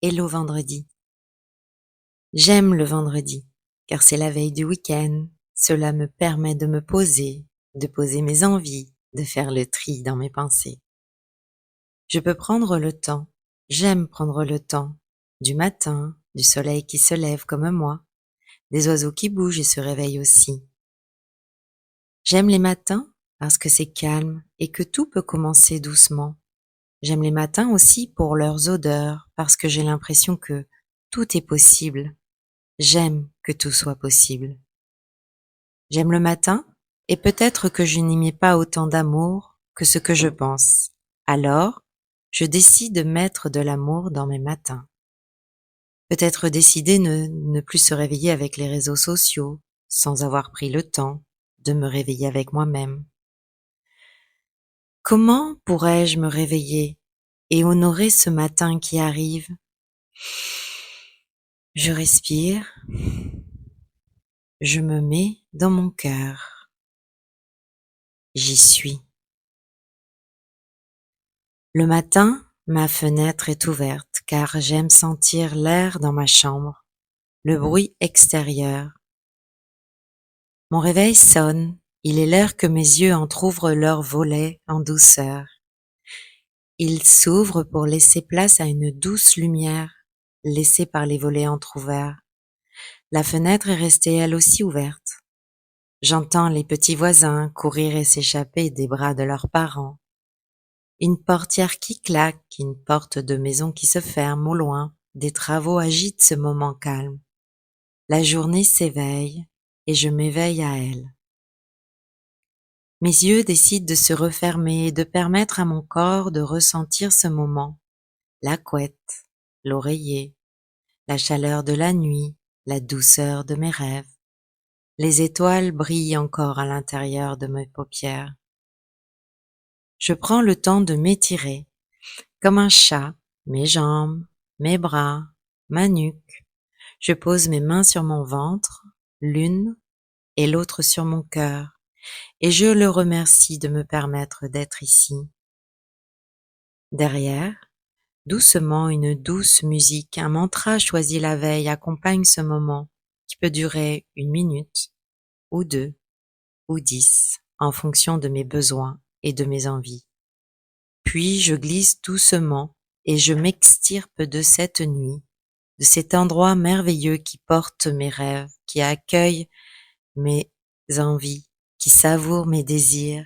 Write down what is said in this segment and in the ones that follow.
Hello vendredi. J'aime le vendredi, car c'est la veille du week-end. Cela me permet de poser mes envies, de faire le tri dans mes pensées. Je peux prendre le temps, j'aime prendre le temps, du matin, du soleil qui se lève comme moi, des oiseaux qui bougent et se réveillent aussi. J'aime les matins parce que c'est calme et que tout peut commencer doucement. J'aime les matins aussi pour leurs odeurs, parce que j'ai l'impression que tout est possible. J'aime que tout soit possible. J'aime le matin, et peut-être que je n'y mets pas autant d'amour que ce que je pense. Alors, je décide de mettre de l'amour dans mes matins. Peut-être décider ne plus se réveiller avec les réseaux sociaux, sans avoir pris le temps de me réveiller avec moi-même. Comment pourrais-je me réveiller et honorer ce matin qui arrive? Je respire, je me mets dans mon cœur. J'y suis. Le matin, ma fenêtre est ouverte car j'aime sentir l'air dans ma chambre, le bruit extérieur. Mon réveil sonne, il est l'heure que mes yeux entr'ouvrent leurs volets en douceur. Ils s'ouvrent pour laisser place à une douce lumière, laissée par les volets entr'ouverts. La fenêtre est restée elle aussi ouverte. J'entends les petits voisins courir et s'échapper des bras de leurs parents. Une portière qui claque, une porte de maison qui se ferme au loin, des travaux agitent ce moment calme. La journée s'éveille et je m'éveille à elle. Mes yeux décident de se refermer et de permettre à mon corps de ressentir ce moment. La couette, l'oreiller, la chaleur de la nuit, la douceur de mes rêves. Les étoiles brillent encore à l'intérieur de mes paupières. Je prends le temps de m'étirer, comme un chat, mes jambes, mes bras, ma nuque. Je pose mes mains sur mon ventre, l'une et l'autre sur mon cœur, et je le remercie de me permettre d'être ici. Derrière, doucement une douce musique, un mantra choisi la veille accompagne ce moment qui peut durer 1 minute, ou 2, ou 10, en fonction de mes besoins et de mes envies. Puis je glisse doucement et je m'extirpe de cette nuit, de cet endroit merveilleux qui porte mes rêves, qui accueille mes envies, qui savoure mes désirs.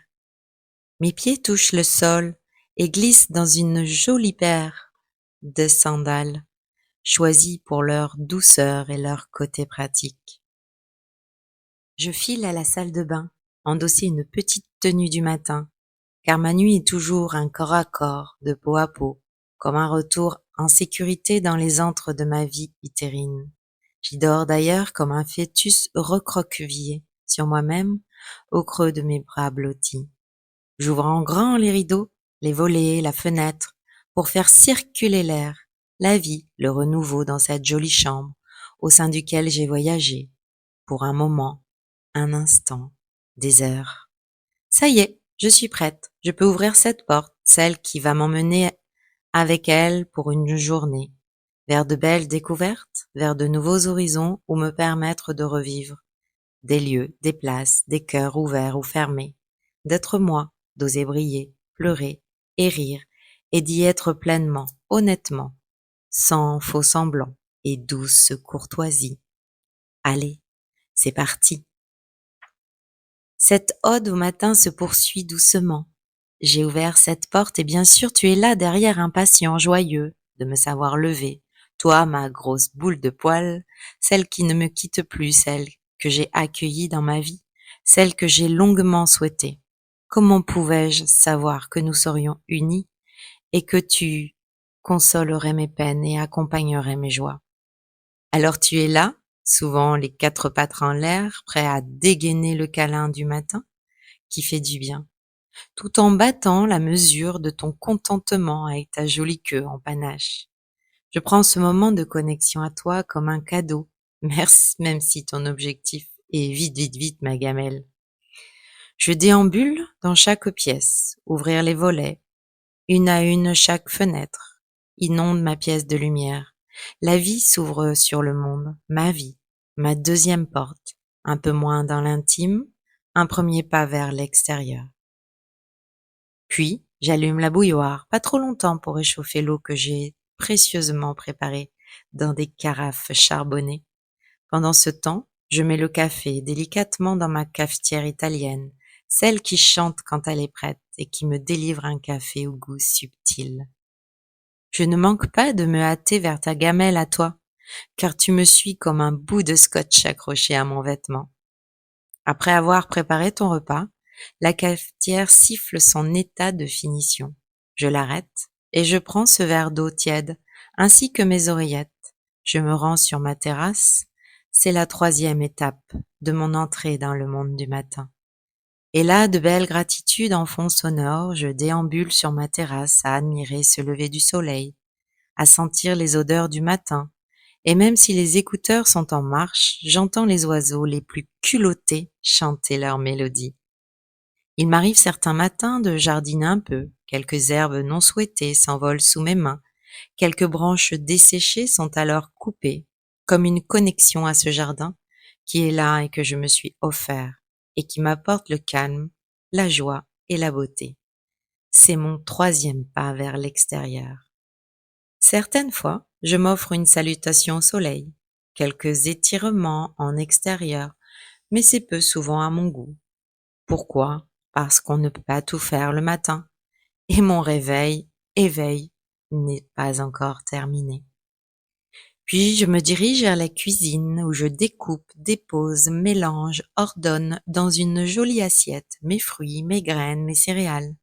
Mes pieds touchent le sol et glissent dans une jolie paire de sandales, choisies pour leur douceur et leur côté pratique. Je file à la salle de bain, endosser une petite tenue du matin, car ma nuit est toujours un corps à corps, de peau à peau, comme un retour en sécurité dans les antres de ma vie utérine. J'y dors d'ailleurs comme un fœtus recroquevillé sur moi-même, au creux de mes bras blottis. J'ouvre en grand les rideaux, les volets, la fenêtre, pour faire circuler l'air, la vie, le renouveau dans cette jolie chambre, au sein duquel j'ai voyagé, pour un moment, un instant, des heures. Ça y est, je suis prête, je peux ouvrir cette porte, celle qui va m'emmener avec elle pour une journée, vers de belles découvertes, vers de nouveaux horizons où me permettre de revivre des lieux, des places, des cœurs ouverts ou fermés, d'être moi, d'oser briller, pleurer et rire, et d'y être pleinement, honnêtement, sans faux semblant et douce courtoisie. Allez, c'est parti. Cette ode au matin se poursuit doucement. J'ai ouvert cette porte et bien sûr tu es là derrière impatient, joyeux de me savoir lever. Toi, ma grosse boule de poil, celle qui ne me quitte plus, celle que j'ai accueillie dans ma vie, celle que j'ai longuement souhaitée. Comment pouvais-je savoir que nous serions unis et que tu consolerais mes peines et accompagnerais mes joies? Alors tu es là, souvent les 4 pattes en l'air, prêt à dégainer le câlin du matin, qui fait du bien, tout en battant la mesure de ton contentement avec ta jolie queue en panache. Je prends ce moment de connexion à toi comme un cadeau, merci, même si ton objectif est vite, vite, vite ma gamelle. Je déambule dans chaque pièce, ouvrir les volets, une à une chaque fenêtre, inonde ma pièce de lumière. La vie s'ouvre sur le monde, ma vie, ma deuxième porte, un peu moins dans l'intime, un premier pas vers l'extérieur. Puis, j'allume la bouilloire, pas trop longtemps pour réchauffer l'eau que j'ai précieusement préparée dans des carafes charbonnées. Pendant ce temps, je mets le café délicatement dans ma cafetière italienne, celle qui chante quand elle est prête et qui me délivre un café au goût subtil. Je ne manque pas de me hâter vers ta gamelle à toi, car tu me suis comme un bout de scotch accroché à mon vêtement. Après avoir préparé ton repas, la cafetière siffle son état de finition. Je l'arrête et je prends ce verre d'eau tiède, ainsi que mes oreillettes. Je me rends sur ma terrasse. C'est la troisième étape de mon entrée dans le monde du matin. Et là, de belles gratitudes en fond sonore, je déambule sur ma terrasse à admirer ce lever du soleil, à sentir les odeurs du matin, et même si les écouteurs sont en marche, j'entends les oiseaux les plus culottés chanter leur mélodie. Il m'arrive certains matins de jardiner un peu, quelques herbes non souhaitées s'envolent sous mes mains, quelques branches desséchées sont alors coupées, comme une connexion à ce jardin qui est là et que je me suis offert, et qui m'apporte le calme, la joie et la beauté. C'est mon troisième pas vers l'extérieur. Certaines fois, je m'offre une salutation au soleil, quelques étirements en extérieur, mais c'est peu souvent à mon goût. Pourquoi? Parce qu'on ne peut pas tout faire le matin, et mon éveil, n'est pas encore terminé. Puis je me dirige vers la cuisine où je découpe, dépose, mélange, ordonne dans une jolie assiette mes fruits, mes graines, mes céréales.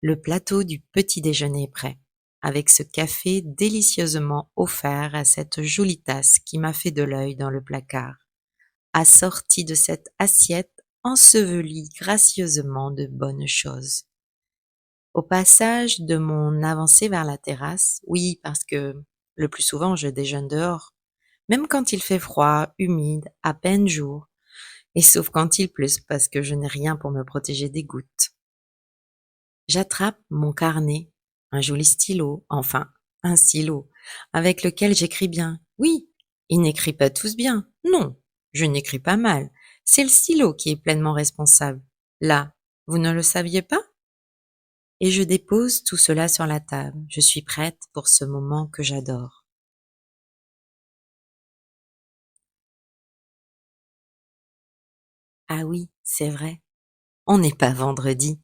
Le plateau du petit déjeuner est prêt, avec ce café délicieusement offert à cette jolie tasse qui m'a fait de l'œil dans le placard, assortie de cette assiette ensevelie gracieusement de bonnes choses. Au passage de mon avancée vers la terrasse, oui, parce que le plus souvent je déjeune dehors, même quand il fait froid, humide, à peine jour, et sauf quand il pleut parce que je n'ai rien pour me protéger des gouttes. J'attrape mon carnet, un joli stylo, enfin, un stylo, avec lequel j'écris bien. Oui, ils n'écrivent pas tous bien. Non, je n'écris pas mal. C'est le stylo qui est pleinement responsable. Là, vous ne le saviez pas? Et je dépose tout cela sur la table. Je suis prête pour ce moment que j'adore. Ah oui, c'est vrai. On n'est pas vendredi.